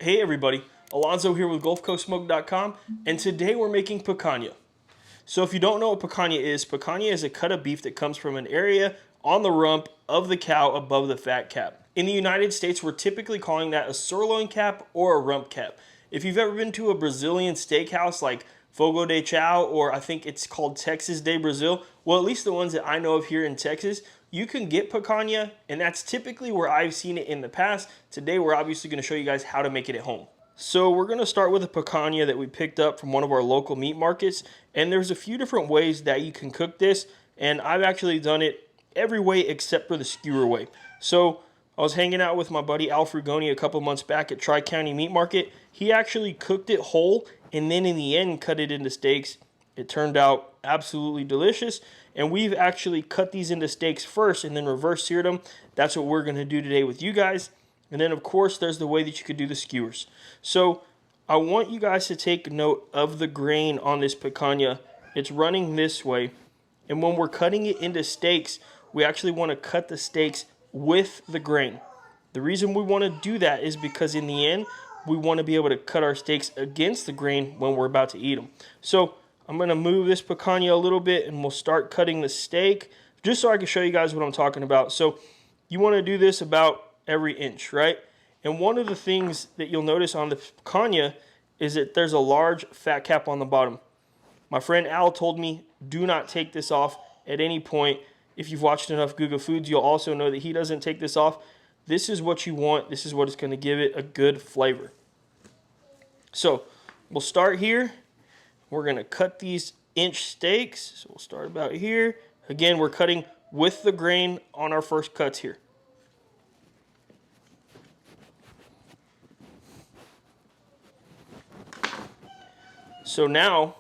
Hey everybody, Alonzo here with GulfCoastSmoke.com, and today we're making picanha. So if you don't know what picanha is a cut of beef that comes from an area on the rump of the cow above the fat cap. In the United States, we're typically calling that a sirloin cap or a rump cap. If you've ever been to a Brazilian steakhouse like Fogo de Chao, or I think it's called Texas de Brazil, well, at least the ones that I know of here in Texas, you can get picanha, and that's typically where I've seen it in the past. Today, we're obviously going to show you guys how to make it at home. So we're going to start with a picanha that we picked up from one of our local meat markets, and there's a few different ways that you can cook this, and I've actually done it every way except for the skewer way. So I was hanging out with my buddy Al Frugoni a couple months back at Tri-County Meat Market. He actually cooked it whole and then in the end cut it into steaks. It turned out absolutely delicious, and we've actually cut these into steaks first and then reverse seared them. That's what we're going to do today with you guys. And then of course there's the way that you could do the skewers. So I want you guys to take note of the grain on this picanha. It's running this way, and when we're cutting it into steaks, we actually want to cut the steaks with the grain. The reason we want to do that is because in the end we want to be able to cut our steaks against the grain when we're about to eat them. So I'm going to move this picanha a little bit and we'll start cutting the steak just so I can show you guys what I'm talking about. So you want to do this about every inch, right? And one of the things that you'll notice on the picanha is that there's a large fat cap on the bottom. My friend Al told me do not take this off at any point. If you've watched enough Google Foods, you'll also know that he doesn't take this off. This is what you want. This is what is going to give it a good flavor. So we'll start here. We're going to cut these inch steaks. So we'll start about here. Again, we're cutting with the grain on our first cuts here. So now,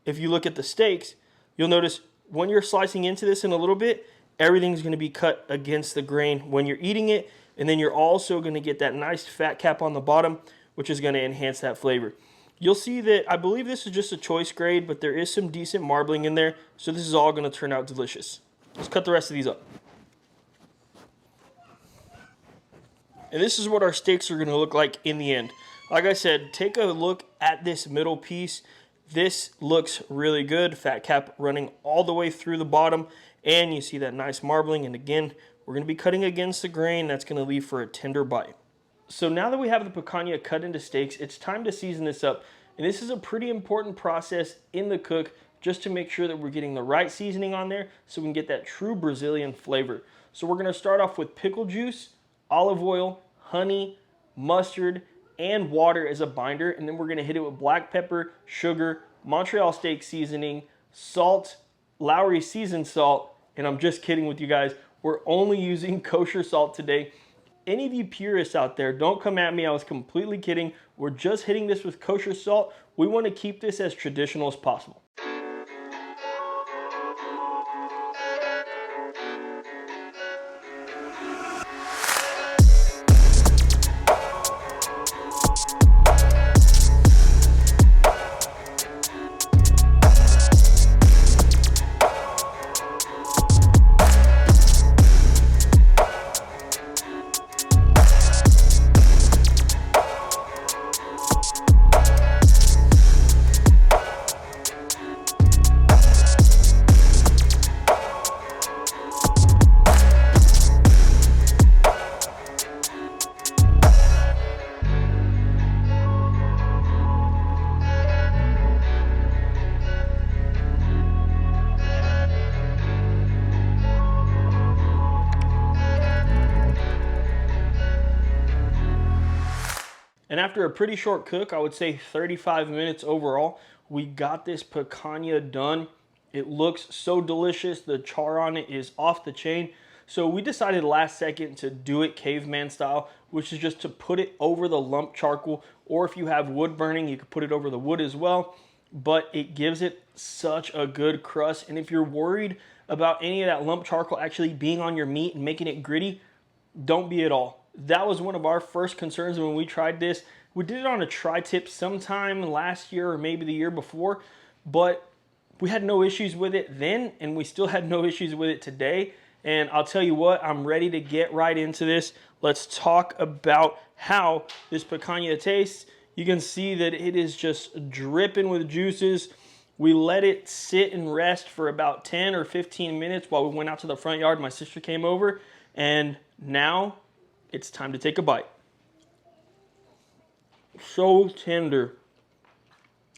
if you look at the steaks, you'll notice when you're slicing into this in a little bit, everything's going to be cut against the grain when you're eating it, and then you're also going to get that nice fat cap on the bottom, which is going to enhance that flavor. You'll see that I believe this is just a choice grade, but there is some decent marbling in there, so this is all going to turn out delicious. Let's cut the rest of these up. And this is what our steaks are going to look like in the end. Like I said, take a look at this middle piece. This looks really good. Fat cap running all the way through the bottom, and you see that nice marbling. And again, we're going to be cutting against the grain. That's going to leave for a tender bite. So now that we have the picanha cut into steaks, it's time to season this up. And this is a pretty important process in the cook just to make sure that we're getting the right seasoning on there so we can get that true Brazilian flavor. So we're going to start off with pickle juice, olive oil, honey, mustard, and water as a binder, and then we're going to hit it with black pepper, sugar, Montreal steak seasoning, salt, Lowry seasoned salt, and I'm just kidding with you guys. We're only using kosher salt today. Any of you purists out there, don't come at me. I was completely kidding. We're just hitting this with kosher salt. We want to keep this as traditional as possible. And after a pretty short cook, I would say 35 minutes overall, we got this picanha done. It looks so delicious. The char on it is off the chain. So we decided last second to do it caveman style, which is just to put it over the lump charcoal, or if you have wood burning, you could put it over the wood as well. But it gives it such a good crust. And if you're worried about any of that lump charcoal actually being on your meat and making it gritty, don't be at all. That was one of our first concerns when we tried this. We did it on a tri-tip sometime last year or maybe the year before, but we had no issues with it then, and we still had no issues with it today. And I'll tell you what, I'm ready to get right into this. let's talk about how this picanha tastes. You can see that it is just dripping with juices. We let it sit and rest for about 10 or 15 minutes while we went out to the front yard. My sister came over, and now it's time to take a bite. So tender.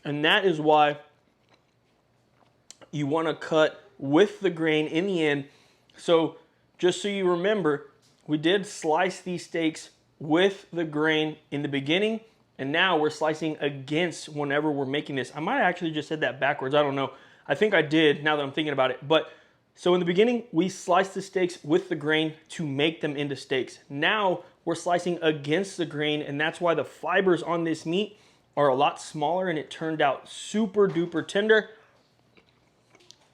And that is why you want to cut with the grain in the end. So just so you remember, we did slice these steaks with the grain in the beginning, and now we're slicing against whenever we're making this. I might have actually just said that backwards. I don't know. I think I did now that I'm thinking about it. But so in the beginning, we sliced the steaks with the grain to make them into steaks. Now we're slicing against the grain, and that's why the fibers on this meat are a lot smaller, and it turned out super duper tender.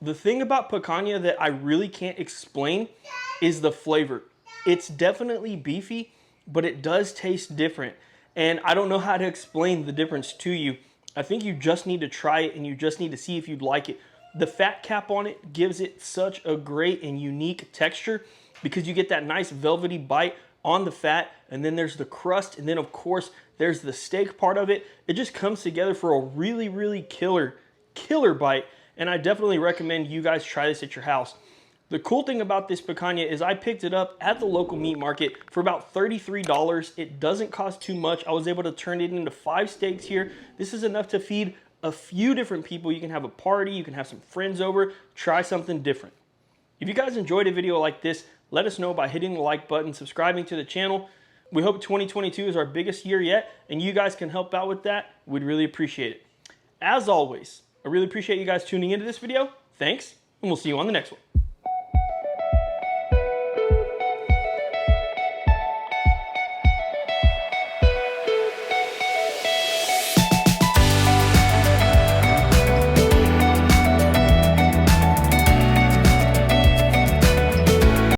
The thing about picanha that I really can't explain is the flavor. It's definitely beefy, but it does taste different. And I don't know how to explain the difference to you. I think you just need to try it, and you just need to see if you'd like it. The fat cap on it gives it such a great and unique texture because you get that nice velvety bite on the fat, and then there's the crust, and then of course there's the steak part of it. It just comes together for a really, really killer bite, and I definitely recommend you guys try this at your house. The cool thing about this picanha is I picked it up at the local meat market for about $33. It doesn't cost too much. I was able to turn it into 5 steaks here. This is enough to feed a few different people. You can have a party, you can have some friends over, try something different. If you guys enjoyed a video like this, let us know by hitting the like button, subscribing to the channel. We hope 2022 is our biggest year yet, and you guys can help out with that. We'd really appreciate it. As always, I really appreciate you guys tuning into this video. Thanks, and we'll see you on the next one.